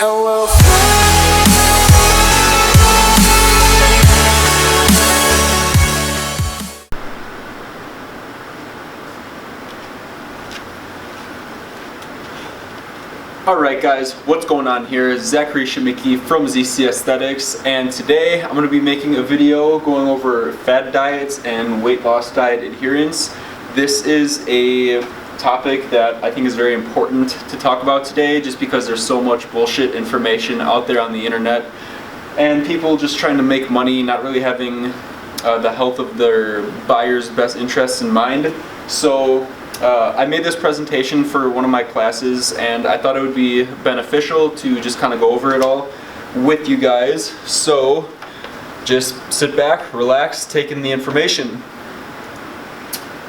and we'll fly. Alright guys, what's going on here? Zachary Shimicki from ZC Aesthetics, and today I'm going to be making a video going over fad diets and weight loss diet adherence. This is a topic that I think is very important to talk about today, just because there's so much bullshit information out there on the internet and people just trying to make money, not really having the health of their buyers' best interests in mind. So I made this presentation for one of my classes, and I thought it would be beneficial to just kind of go over it all with you guys. So just sit back, relax, take in the information.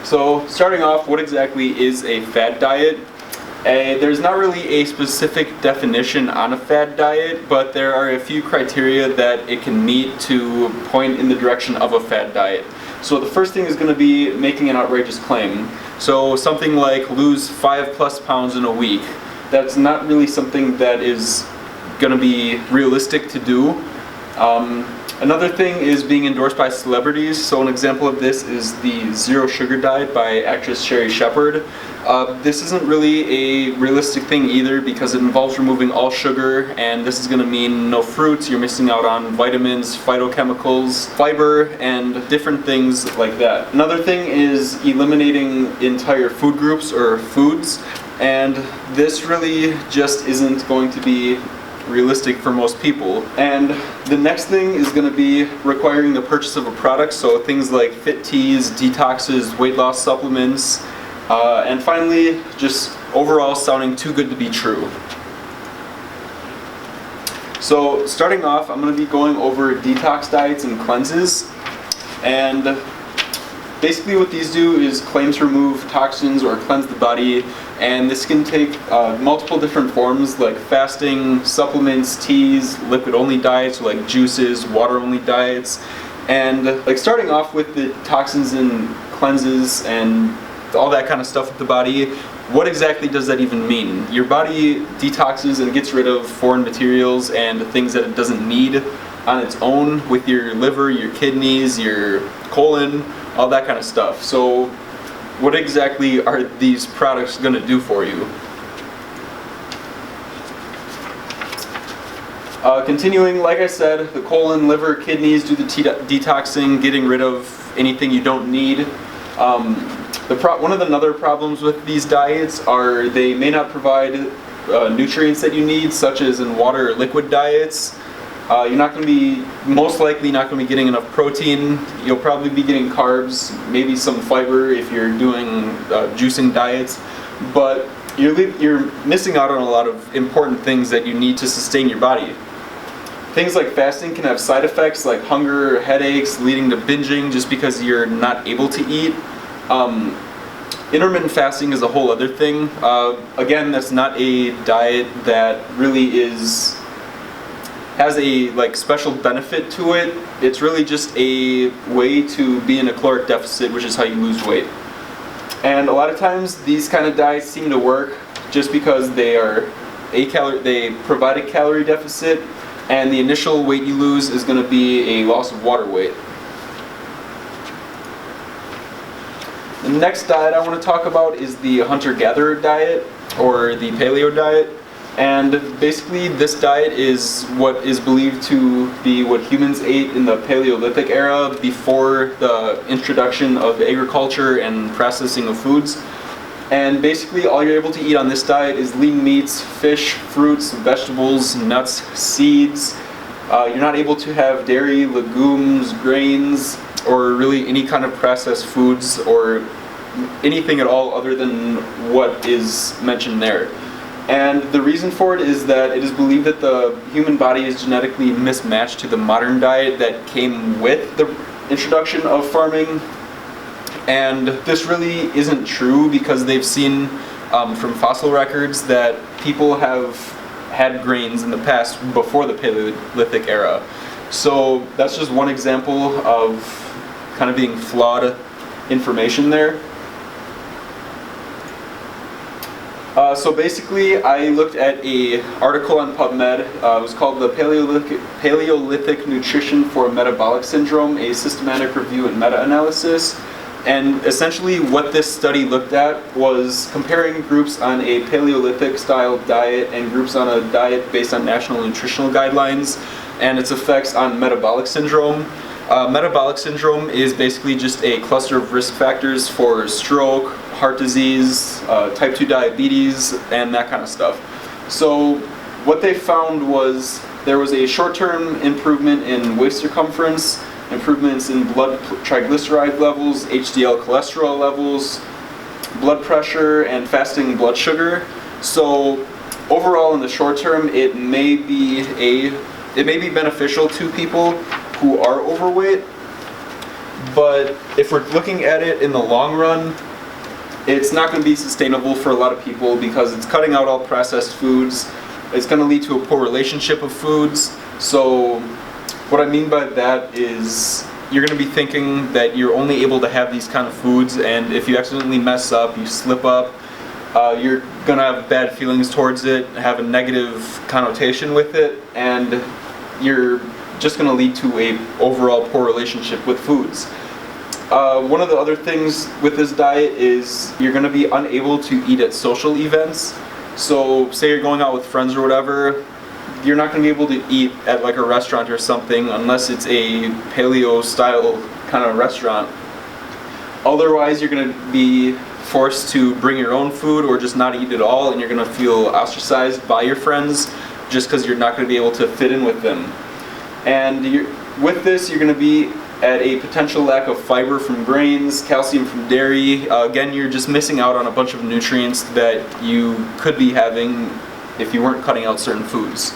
So starting off, what exactly is a fad diet? There's not really a specific definition on a fad diet, but there are a few criteria that it can meet to point in the direction of a fad diet. So the first thing is going to be making an outrageous claim. So something like lose 5+ pounds in a week. That's not really something that is going to be realistic to do. Another thing is being endorsed by celebrities. So an example of this is the Zero Sugar Diet by actress Sherri Shepherd. This isn't really a realistic thing either, because it involves removing all sugar, and this is going to mean no fruits. You're missing out on vitamins, phytochemicals, fiber, and different things like that. Another thing is eliminating entire food groups or foods, and this really just isn't going to be realistic for most people. And the next thing is going to be requiring the purchase of a product, so things like fit teas, detoxes, weight loss supplements, and finally just overall sounding too good to be true. So starting off, I'm going to be going over detox diets and cleanses, and basically what these do is claim to remove toxins or cleanse the body, and this can take multiple different forms like fasting, supplements, teas, liquid-only diets like juices, water-only diets. And like starting off with the toxins and cleanses and all that kind of stuff with the body, what exactly does that even mean? Your body detoxes and gets rid of foreign materials and things that it doesn't need on its own with your liver, your kidneys, your colon, all that kind of stuff. So what exactly are these products going to do for you? Continuing, like I said, the colon, liver, kidneys do the detoxing, getting rid of anything you don't need. One of the other problems with these diets are they may not provide nutrients that you need, such as in water or liquid diets. You're not going to be, most likely not going to be getting enough protein. You'll probably be getting carbs, maybe some fiber if you're doing juicing diets, but you're missing out on a lot of important things that you need to sustain your body. Things like fasting can have side effects like hunger, headaches, leading to binging just because you're not able to eat. Intermittent fasting is a whole other thing. Again, that's not a diet that really has a special benefit to it. It's really just a way to be in a caloric deficit, which is how you lose weight. And a lot of times these kind of diets seem to work just because they provide a calorie deficit, and the initial weight you lose is going to be a loss of water weight. The next diet I want to talk about is the hunter-gatherer diet, or the paleo diet. And basically this diet is what is believed to be what humans ate in the Paleolithic era, before the introduction of agriculture and processing of foods. And basically all you're able to eat on this diet is lean meats, fish, fruits, vegetables, nuts, seeds. You're not able to have dairy, legumes, grains, or really any kind of processed foods or anything at all other than what is mentioned there. And the reason for it is that it is believed that the human body is genetically mismatched to the modern diet that came with the introduction of farming. And this really isn't true, because they've seen from fossil records that people have had grains in the past before the Paleolithic era. So that's just one example of kind of being flawed information there. So basically, I looked at a article on PubMed. It was called "The Paleolithic Nutrition for Metabolic Syndrome: A Systematic Review and Meta-Analysis." And essentially, what this study looked at was comparing groups on a Paleolithic-style diet and groups on a diet based on national nutritional guidelines, and its effects on metabolic syndrome. Metabolic syndrome is basically just a cluster of risk factors for stroke, heart disease, type 2 diabetes, and that kind of stuff. So what they found was there was a short-term improvement in waist circumference, improvements in blood triglyceride levels, HDL cholesterol levels, blood pressure, and fasting blood sugar. So overall, in the short term, it may be beneficial to people who are overweight, but if we're looking at it in the long run, it's not going to be sustainable for a lot of people because it's cutting out all processed foods. It's going to lead to a poor relationship of foods. So what I mean by that is you're going to be thinking that you're only able to have these kind of foods, and if you accidentally mess up, you slip up, you're going to have bad feelings towards it, have a negative connotation with it, and you're just going to lead to a overall poor relationship with foods. One of the other things with this diet is you're going to be unable to eat at social events. So say you're going out with friends or whatever, you're not going to be able to eat at like a restaurant or something unless it's a paleo style kind of restaurant. Otherwise, you're going to be forced to bring your own food or just not eat at all, and you're going to feel ostracized by your friends just because you're not going to be able to fit in with them. And with this, you're going to be at a potential lack of fiber from grains, calcium from dairy. Again, you're just missing out on a bunch of nutrients that you could be having if you weren't cutting out certain foods.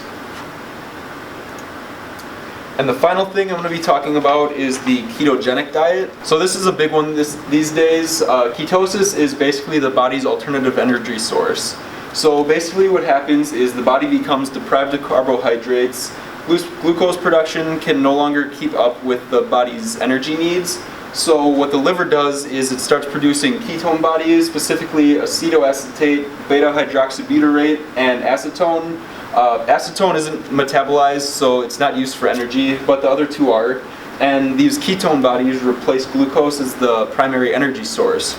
And the final thing I'm going to be talking about is the ketogenic diet. So this is a big one these days. Ketosis is basically the body's alternative energy source. So basically what happens is the body becomes deprived of carbohydrates. Glucose production can no longer keep up with the body's energy needs. So what the liver does is it starts producing ketone bodies, specifically acetoacetate, beta-hydroxybutyrate, and acetone. Acetone isn't metabolized, so it's not used for energy, but the other two are. And these ketone bodies replace glucose as the primary energy source.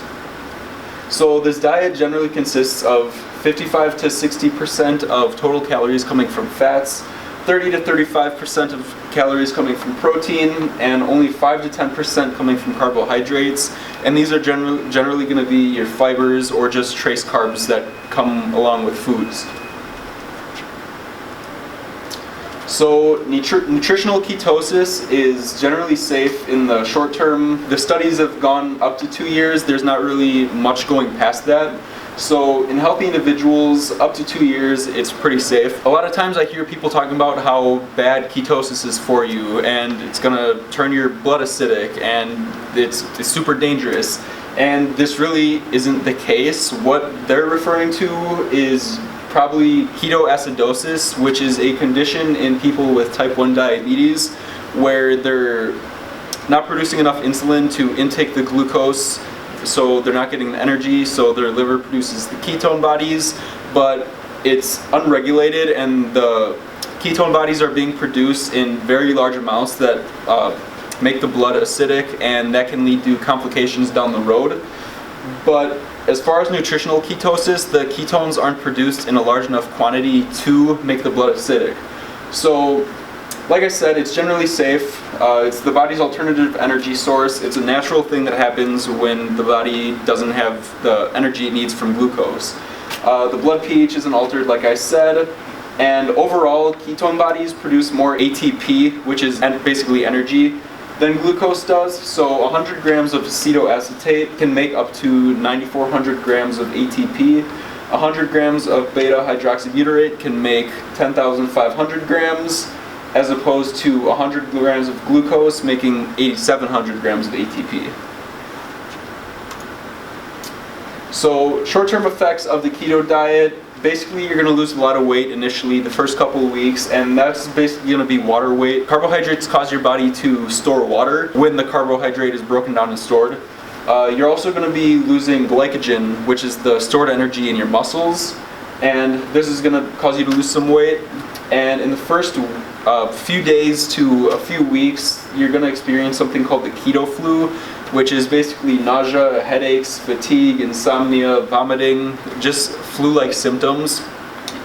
So this diet generally consists of 55 to 60% of total calories coming from fats, 30 to 35% of calories coming from protein, and only 5 to 10% coming from carbohydrates. And these are generally going to be your fibers or just trace carbs that come along with foods. So nutritional ketosis is generally safe in the short term. The studies have gone up to 2 years. There's not really much going past that. So in healthy individuals, up to 2 years, it's pretty safe. A lot of times I hear people talking about how bad ketosis is for you, and it's gonna turn your blood acidic, and it's super dangerous. And this really isn't the case. What they're referring to is probably ketoacidosis, which is a condition in people with type 1 diabetes where they're not producing enough insulin to intake the glucose, so they're not getting the energy, so their liver produces the ketone bodies, but it's unregulated, and the ketone bodies are being produced in very large amounts that make the blood acidic, and that can lead to complications down the road. But as far as nutritional ketosis, the ketones aren't produced in a large enough quantity to make the blood acidic. So, like I said, it's generally safe. It's the body's alternative energy source. It's a natural thing that happens when the body doesn't have the energy it needs from glucose. The blood pH isn't altered, like I said, and overall, ketone bodies produce more ATP, which is basically energy, than glucose does. So 100 grams of acetoacetate can make up to 9,400 grams of ATP. 100 grams of beta-hydroxybutyrate can make 10,500 grams, as opposed to 100 grams of glucose making 8,700 grams of ATP. So short-term effects of the keto diet, basically you're going to lose a lot of weight initially the first couple of weeks, and that's basically going to be water weight. Carbohydrates cause your body to store water when the carbohydrate is broken down and stored. You're also going to be losing glycogen, which is the stored energy in your muscles, and this is going to cause you to lose some weight. And in the first few days to a few weeks, you're going to experience something called the keto flu, which is basically nausea, headaches, fatigue, insomnia, vomiting, just flu-like symptoms.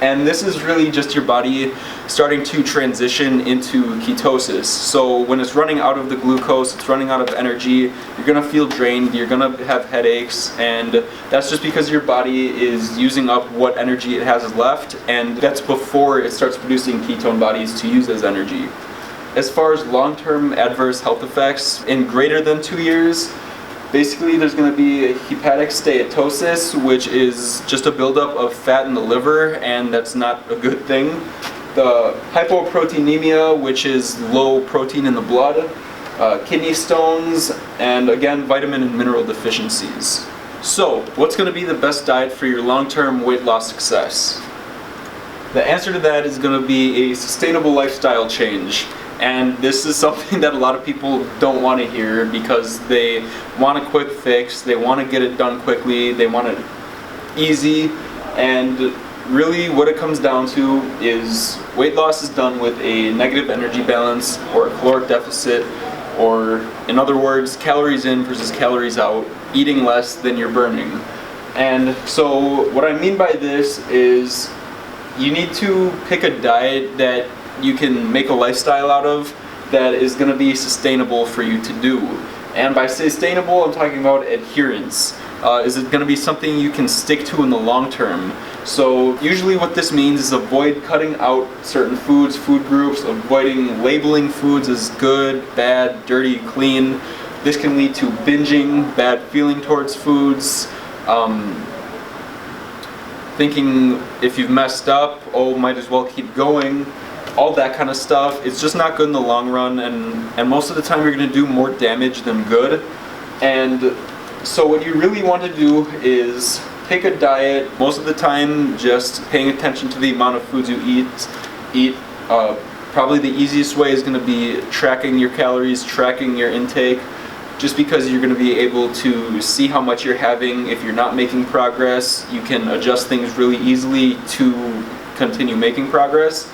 And this is really just your body starting to transition into ketosis. So when it's running out of the glucose, it's running out of energy, you're going to feel drained, you're going to have headaches, and that's just because your body is using up what energy it has left, and that's before it starts producing ketone bodies to use as energy. As far as long-term adverse health effects, in greater than 2 years, basically there's going to be hepatic steatosis, which is just a buildup of fat in the liver, and that's not a good thing. The hypoproteinemia, which is low protein in the blood, kidney stones, and again, vitamin and mineral deficiencies. So, what's going to be the best diet for your long-term weight loss success? The answer to that is going to be a sustainable lifestyle change. And this is something that a lot of people don't want to hear because they want a quick fix, they want to get it done quickly, they want it easy, and really what it comes down to is weight loss is done with a negative energy balance or a caloric deficit, or in other words, calories in versus calories out, eating less than you're burning. And so what I mean by this is you need to pick a diet that you can make a lifestyle out of that is going to be sustainable for you to do. And by sustainable, I'm talking about adherence. Is it going to be something you can stick to in the long term? So usually what this means is avoid cutting out certain foods, food groups, avoiding labeling foods as good, bad, dirty, clean. This can lead to binging, bad feeling towards foods, thinking if you've messed up, oh, might as well keep going. All that kind of stuff. It's just not good in the long run, and most of the time you're going to do more damage than good. And so what you really want to do is pick a diet, most of the time just paying attention to the amount of foods you eat. Probably the easiest way is going to be tracking your calories, tracking your intake, just because you're going to be able to see how much you're having. If you're not making progress, you can adjust things really easily to continue making progress.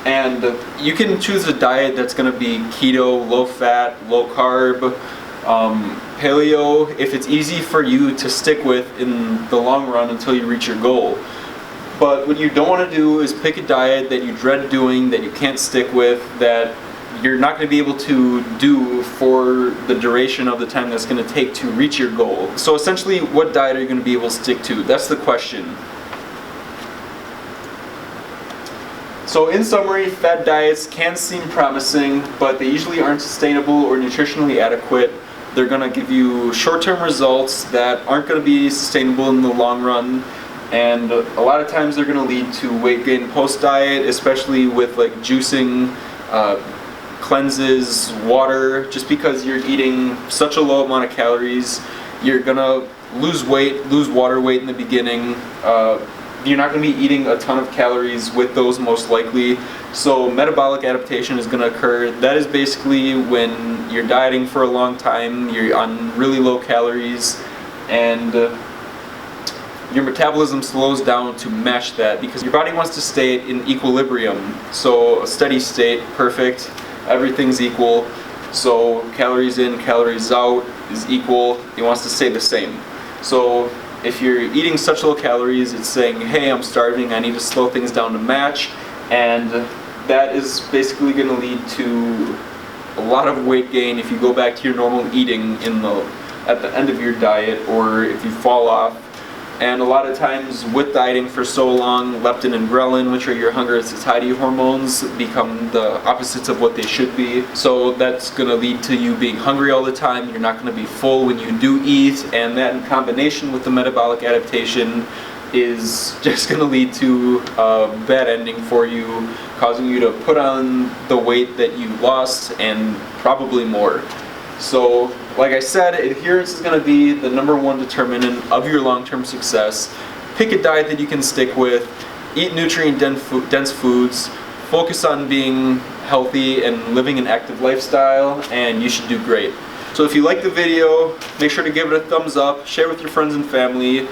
And you can choose a diet that's going to be keto, low fat, low carb, paleo, if it's easy for you to stick with in the long run until you reach your goal. But what you don't want to do is pick a diet that you dread doing, that you can't stick with, that you're not going to be able to do for the duration of the time that's going to take to reach your goal. So essentially, what diet are you going to be able to stick to? That's the question. So in summary, fad diets can seem promising, but they usually aren't sustainable or nutritionally adequate. They're going to give you short-term results that aren't going to be sustainable in the long run, and a lot of times they're going to lead to weight gain post-diet, especially with like juicing, cleanses, water. Just because you're eating such a low amount of calories, you're going to lose weight, lose water weight in the beginning. You're not going to be eating a ton of calories with those most likely, so metabolic adaptation is going to occur. That is basically when you're dieting for a long time, you're on really low calories, and your metabolism slows down to match that because your body wants to stay in equilibrium. So a steady state, perfect, everything's equal. So calories in, calories out is equal. It wants to stay the same. So if you're eating such low calories, it's saying, hey, I'm starving, I need to slow things down to match, and that is basically going to lead to a lot of weight gain if you go back to your normal eating at the end of your diet, or if you fall off. And a lot of times with dieting for so long, leptin and ghrelin, which are your hunger and satiety hormones, become the opposites of what they should be. So that's going to lead to you being hungry all the time. You're not going to be full when you do eat, and that in combination with the metabolic adaptation is just going to lead to a bad ending for you, causing you to put on the weight that you lost and probably more. So, like I said, adherence is going to be the #1 determinant of your long-term success. Pick a diet that you can stick with, eat nutrient-dense foods, focus on being healthy and living an active lifestyle, and you should do great. So if you like the video, make sure to give it a thumbs up, share with your friends and family.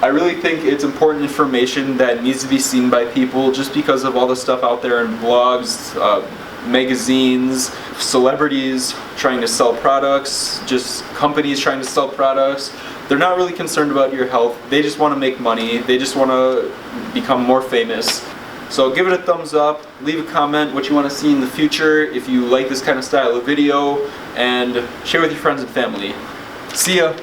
I really think it's important information that needs to be seen by people just because of all the stuff out there in blogs, magazines, celebrities trying to sell products, just companies trying to sell products. They're not really concerned about your health. They just want to make money. They just want to become more famous. So give it a thumbs up, leave a comment what you want to see in the future if you like this kind of style of video, and share with your friends and family. See ya!